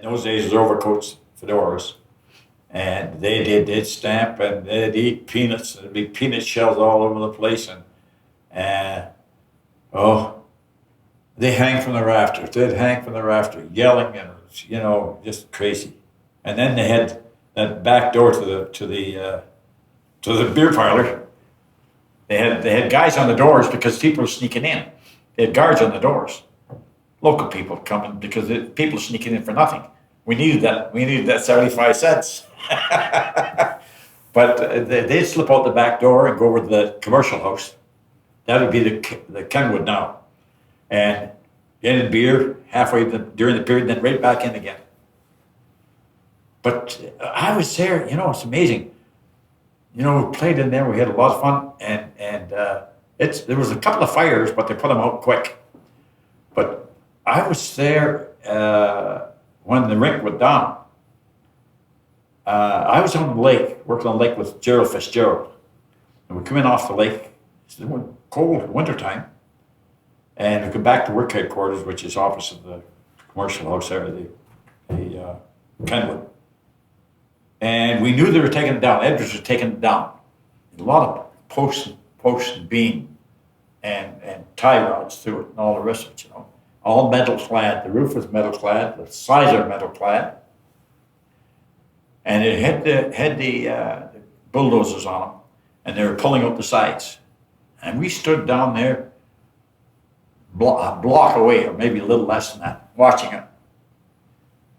those days, it was overcoats, fedoras. And they'd stamp and they'd eat peanuts. There'd be peanut shells all over the place. And oh, they hang from the rafters. They'd hang from the rafter, yelling and, just crazy. And then they had that back door to the beer parlor. They had guys on the doors because people were sneaking in. They had guards on the doors. Local people coming because people sneaking in for nothing. We needed that. We needed that 75 cents. But they'd slip out the back door and go over to the commercial house. That would be the Kenwood now. And get a beer halfway during the period, then right back in again. But I was there, it's amazing. We played in there, we had a lot of fun, and there was a couple of fires, but they put them out quick. But I was there when the rink was down. I was on the lake, working on the lake with Gerald Fitzgerald. And we come in off the lake, it's cold, wintertime, and we come back to work headquarters, which is opposite the commercial house there, the Kenwood. And we knew they were taking it down. Edwards was taking it down. A lot of posts and beam and tie rods through it and all the rest of it, All metal clad. The roof was metal clad. The sides are metal clad. And it had the bulldozers on them, and they were pulling out the sides. And we stood down there a block away, or maybe a little less than that, watching it.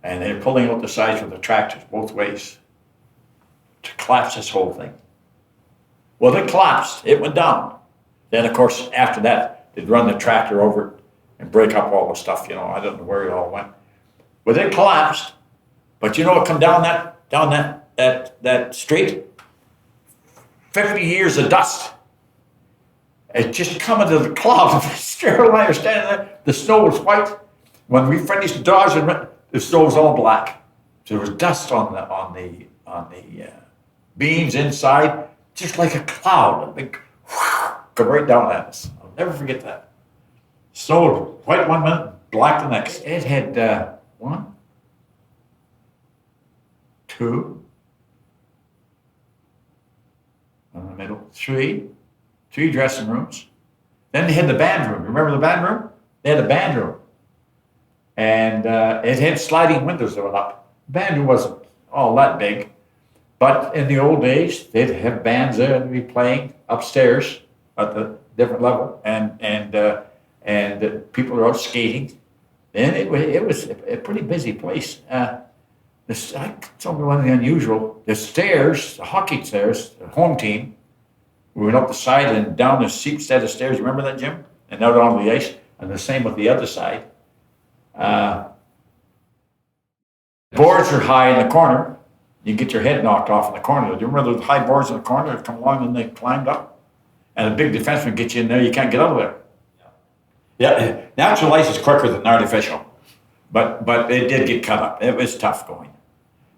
And they're pulling out the sides with the tractors both ways to collapse this whole thing. Well, it collapsed. It went down. Then, of course, after that, they'd run the tractor over it and break up all the stuff. I don't know where it all went. But it collapsed. But it come down that street? 50 years of dust. It just come into the cloud. Gerald and I are standing there. The snow was white. When we finished dodging, the snow was all black. So there was dust on the beams inside, just like a cloud. A big come right down at us. I'll never forget that. Snow white one minute, black the next. It had 1, 2, in the middle, three dressing rooms. Then they had the band room. Remember the band room? They had a band room. And it had sliding windows that went up. The band room wasn't all that big. But in the old days, they'd have bands there and be playing upstairs at the different level. And people were out skating. And it was a pretty busy place. I told you one thing unusual. The stairs, the hockey stairs, the home team, we went up the side and down the steep set of stairs. Remember that, Jim? And out on the ice. And the same with the other side. Boards are high in the corner. You get your head knocked off in the corner. Do you remember those high boards in the corner that come along and they climbed up? And a big defenseman gets you in there, you can't get out of there. Yeah, natural ice is quicker than artificial. But it did get cut up. It was tough going.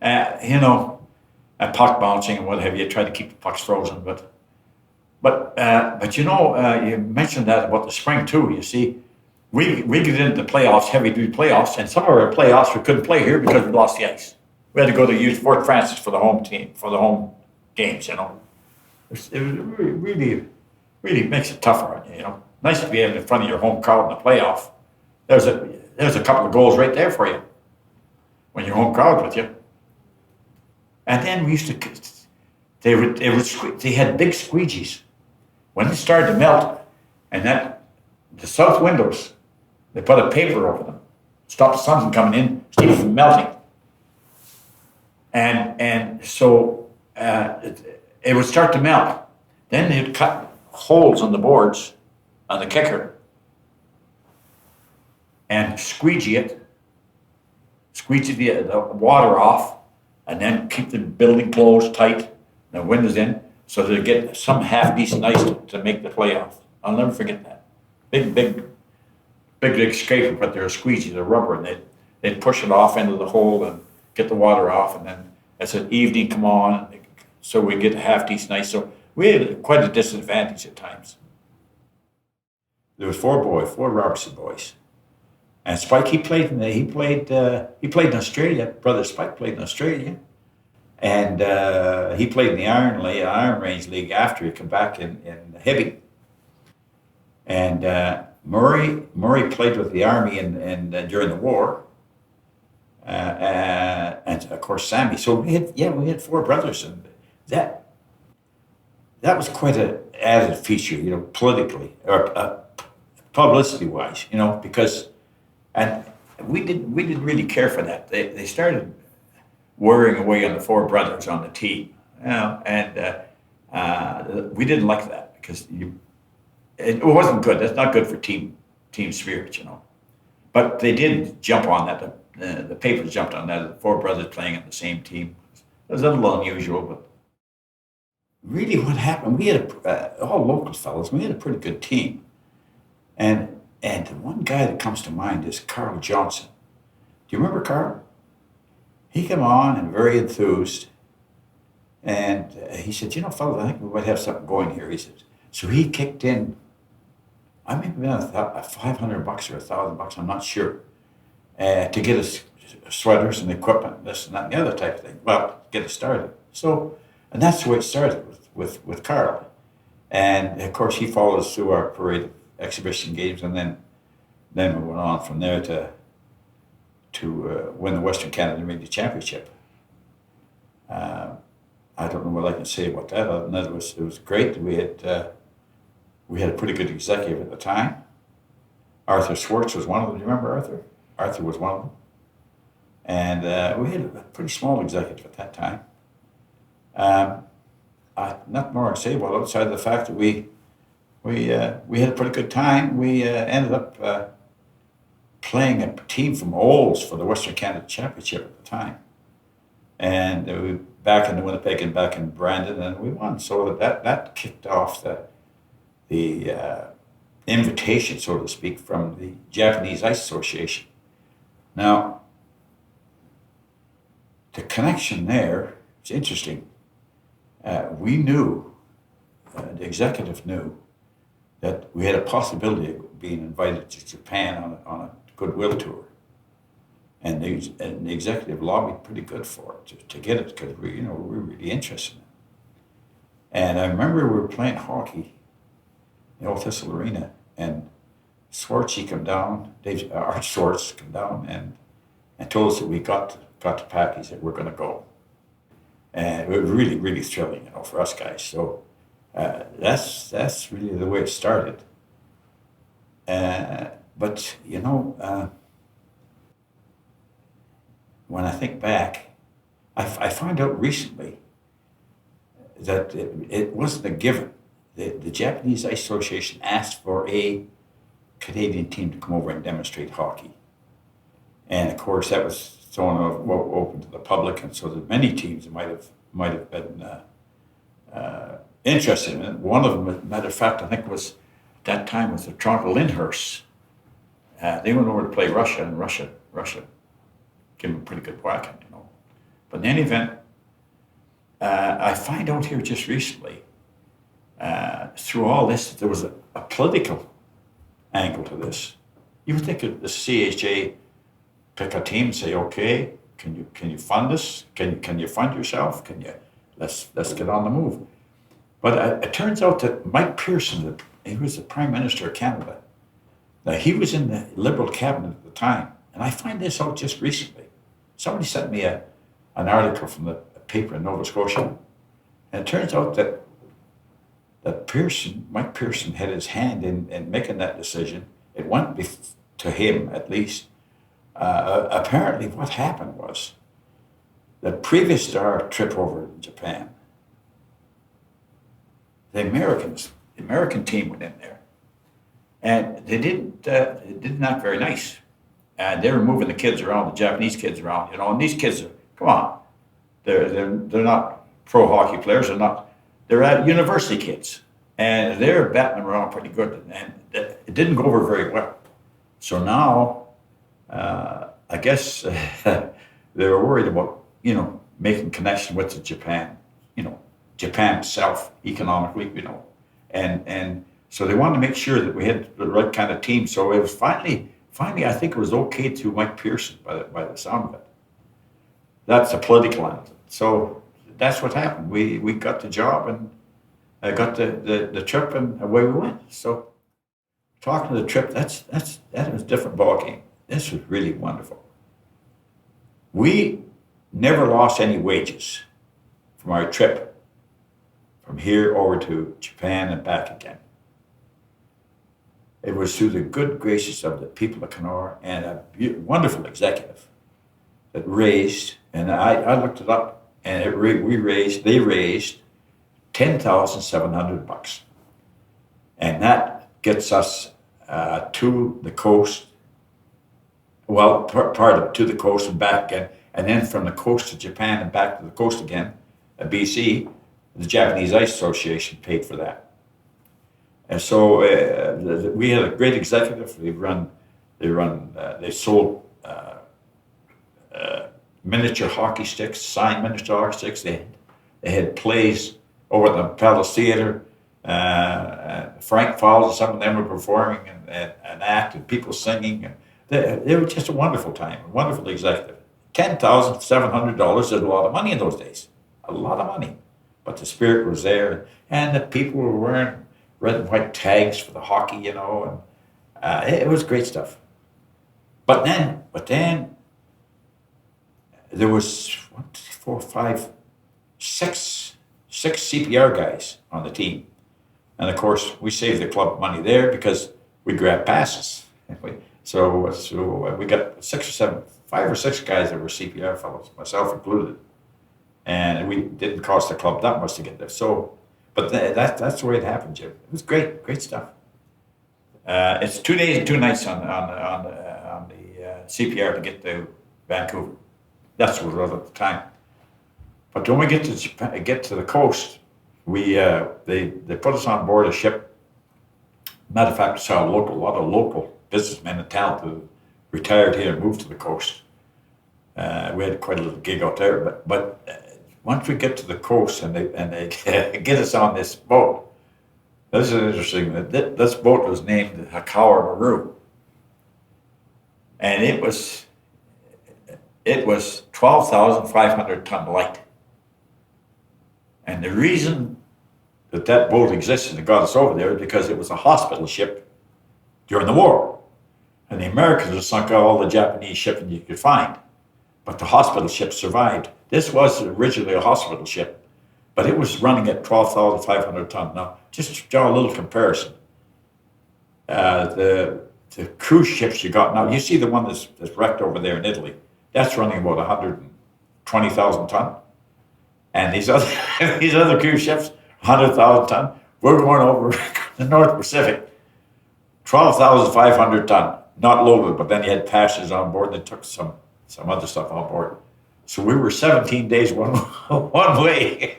Puck bouncing and what have you, try to keep the pucks frozen. But you mentioned that about the spring too. You see, we get into the playoffs, heavy duty playoffs, and some of our playoffs we couldn't play here because we lost the ice. We had to go to use Fort Francis for the home team, for the home games. It really makes it tougher on you. Nice to be able in front of your home crowd in the playoff. There's a couple of goals right there for you when your home crowd's with you. And then we used to, they had big squeegees. When it started to melt, and the south windows, they put a paper over them, stop the sun from coming in, keep it from melting. And so it would start to melt. Then they'd cut holes on the boards on the kicker and squeegee the water off, and then keep the building closed tight, the windows in, so they get some half decent ice to make the playoff. I'll never forget that. Big scraper, but they're a squeegee, they're rubber, and they'd push it off into the hole and get the water off, and then as an evening come on, so we get half decent ice. So we had quite a disadvantage at times. There was four Robertson boys, And Spike, he played in Australia. Brother Spike played in Australia, and he played in the Iron Range League after he came back in Hibbing. And Murray played with the Army in during the war, and of course Sammy. So we had four brothers, and that was quite an added feature, politically or publicity wise, because and we didn't really care for that. They started wearing away on the four brothers on the team, and we didn't like that because it wasn't good. That's not good for team spirit, But they did jump on that. The papers jumped on that. The four brothers playing on the same team. It was a little unusual, but really, what happened? We had all local fellas. We had a pretty good team, and the one guy that comes to mind is Carl Johnson. Do you remember Carl? He came on and very enthused, and he said, fellas, I think we might have something going here. He said, so he kicked in. I may have been $500 or $1,000. I'm not sure, to get us sweaters and equipment, this and that, and the other type of thing. Well, get us started. So, and that's the way it started with Carl, and of course he followed us through our parade of exhibition games, and then we went on from there to win the Western Canada Rugby Championship. I don't know what I can say about that, other than that it was great. We had a pretty good executive at the time. Arthur Schwartz was one of them. Do you remember Arthur? Arthur was one of them. And we had a pretty small executive at that time. Not more to say about it outside of the fact that we had a pretty good time. We ended up playing a team from Olds for the Western Canada Championship at the time. And we back in Winnipeg and back in Brandon, and we won. So that kicked off the invitation, so to speak, from the Japanese Ice Association. Now, the connection there is interesting. We knew, the executive knew, that we had a possibility of being invited to Japan on a goodwill tour. And the executive lobbied pretty good for it to get it, because we were really interested in it. And I remember we were playing hockey in the old Thistles Arena, and Schwartz, he come down, Art Schwartz come down and told us that we got to pack. He said, we're going to go. And it was really, really thrilling, for us guys. So that's really the way it started. But, when I think back, I found out recently that it wasn't a given. The Japanese Ice Association asked for a Canadian team to come over and demonstrate hockey. And of course, that was thrown open to the public, and so that many teams might have been interested in it. One of them, as a matter of fact, I think was that time was the Toronto Lyndhursts. They went over to play Russia, and Russia gave them a pretty good whacking, But in any event, I find out here just recently, through all this, there was a political angle to this. You would think the CHA pick a team and say, okay, can you fund this? Can you fund yourself? Let's get on the move. But it turns out that Mike Pearson, he was the Prime Minister of Canada. Now, he was in the Liberal cabinet at the time, and I find this out just recently. Somebody sent me an article from the paper in Nova Scotia, and it turns out that Mike Pearson, had his hand in making that decision. It went to him, at least. Apparently, what happened was that previous to our trip over to Japan, the American team went in there, and they did not very nice. And they were moving the kids around, the Japanese kids around, and these kids are, come on, they're not pro hockey players, they're university kids, and they're batting them around pretty good, and it didn't go over very well. So now, I guess they were worried about, making connection with Japan, Japan itself economically, and so they wanted to make sure that we had the right kind of team. So it was finally finally, I think it was okay to Mike Pearson by the sound of it. That's a political end. So that's what happened. We got the job and I got the trip and away we went. So talking to the trip, that was a different ballgame. This was really wonderful. We never lost any wages from our trip from here over to Japan and back again. It was through the good graces of the people of Kenora and a wonderful executive that raised, and I looked it up, and they raised $10,700, and that gets us to the coast. Well, part of to the coast and back again, and then from the coast to Japan and back to the coast again, BC. The Japanese Ice Association paid for that, and so we had a great executive. They sold miniature hockey sticks, signed miniature hockey sticks. They had plays over at the Palace Theatre. Frank Falls, some of them were performing and act, and people singing. And they were just a wonderful time, a wonderful executive. $10,700 is a lot of money in those days, a lot of money. But the spirit was there, and the people were wearing red and white tags for the hockey, and it was great stuff. But then there was 1, 2, 3, 4, 5, 6 CPR guys on the team. And of course, we saved the club money there because we grabbed passes. So we got 5 or 6 guys that were CPR fellows, myself included. And we didn't cost the club that much to get there. So, but that's the way it happened, Jim. It was great stuff. It's 2 days and 2 nights on the CPR to get to Vancouver. That's what it was at the time. But when we get to the coast, they put us on board a ship. Matter of fact, we saw a lot of local businessmen in town who retired here and moved to the coast. We had quite a little gig out there, but once we get to the coast and they get us on this boat, this is interesting. This boat was named Hakawa Maru, and it was 12,500 ton light. And the reason that boat existed and got us over there is because it was a hospital ship during the war. And the Americans had sunk out all the Japanese shipping you could find. But the hospital ship survived. This was originally a hospital ship, but it was running at 12,500 ton. Now, just to draw a little comparison, the cruise ships you got now, you see the one that's wrecked over there in Italy, that's running about 120,000 ton. And these other cruise ships, 100,000 ton. We're going over the North Pacific, 12,500 ton, not loaded, but then you had passengers on board. They took some other stuff on board. So we were 17 days one way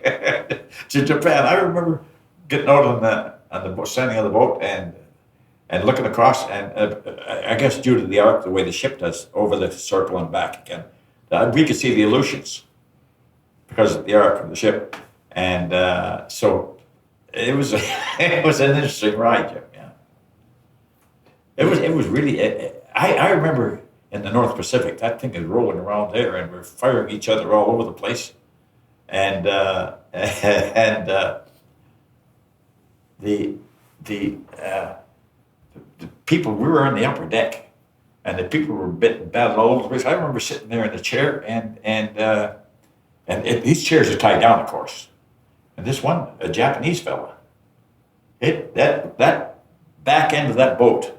to Japan. I remember getting out on the boat, standing on the boat and looking across, and I guess due to the arc, the way the ship does, over the circle and back again, we could see the Aleutians because of the arc of the ship. And so it was it was an interesting ride, Jim. Yeah, it was really. I remember in the North Pacific, that thing is rolling around there, and we're firing each other all over the place, and the people, we were on the upper deck, and the people were bitten bad all over the place. I remember sitting there in the chair, and these chairs are tied down, of course. And this one, a Japanese fella, that back end of that boat,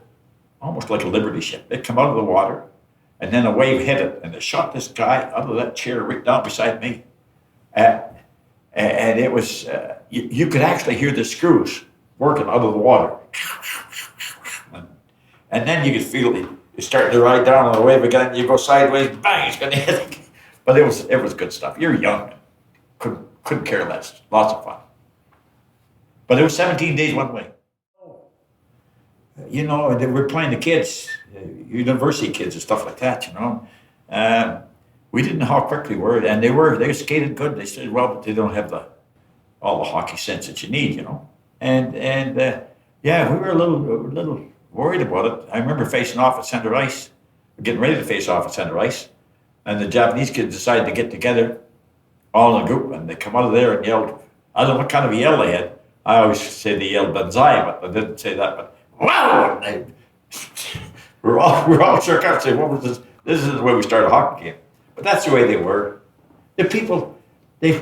almost like a Liberty ship, it come out of the water, and then a wave hit it, and it shot this guy out of that chair right down beside me. And it was, you could actually hear the screws working out of the water. And then you could feel it starting to ride down on the wave again, you go sideways, bang, it's going to hit it. But it was good stuff. You're young, couldn't care less. Lots of fun. But it was 17 days one way. You know, and we're playing the kids, university kids and stuff like that, you know. We didn't know how quick they were, and they skated good. They said, well, but they don't have all the hockey sense that you need, you know. And yeah, we were a little worried about it. I remember facing off at center ice, getting ready to face off at center ice, and the Japanese kids decided to get together, all in a group, and they come out of there and yelled. I don't know what kind of a yell they had. I always say they yelled banzai, but I didn't say that. But wow! And we're all shook up, saying, "What was this? This is the way we started a hockey game." But that's the way they were. The people, they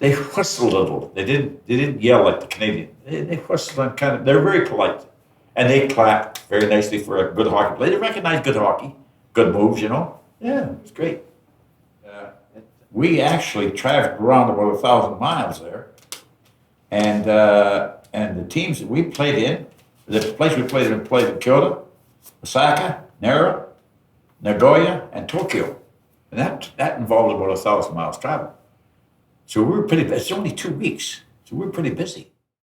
whistled a little. They didn't yell like the Canadian. They whistled and kind of. They're very polite, and they clapped very nicely for a good hockey play. They recognized good hockey, good moves. You know. Yeah, it was great. We actually traveled around about 1,000 miles there, and the teams that we played in, the place we played in Kyoto, Osaka, Nara, Nagoya, and Tokyo, and that involved about 1,000 miles travel. So we were pretty. It's only 2 weeks, so we were pretty busy.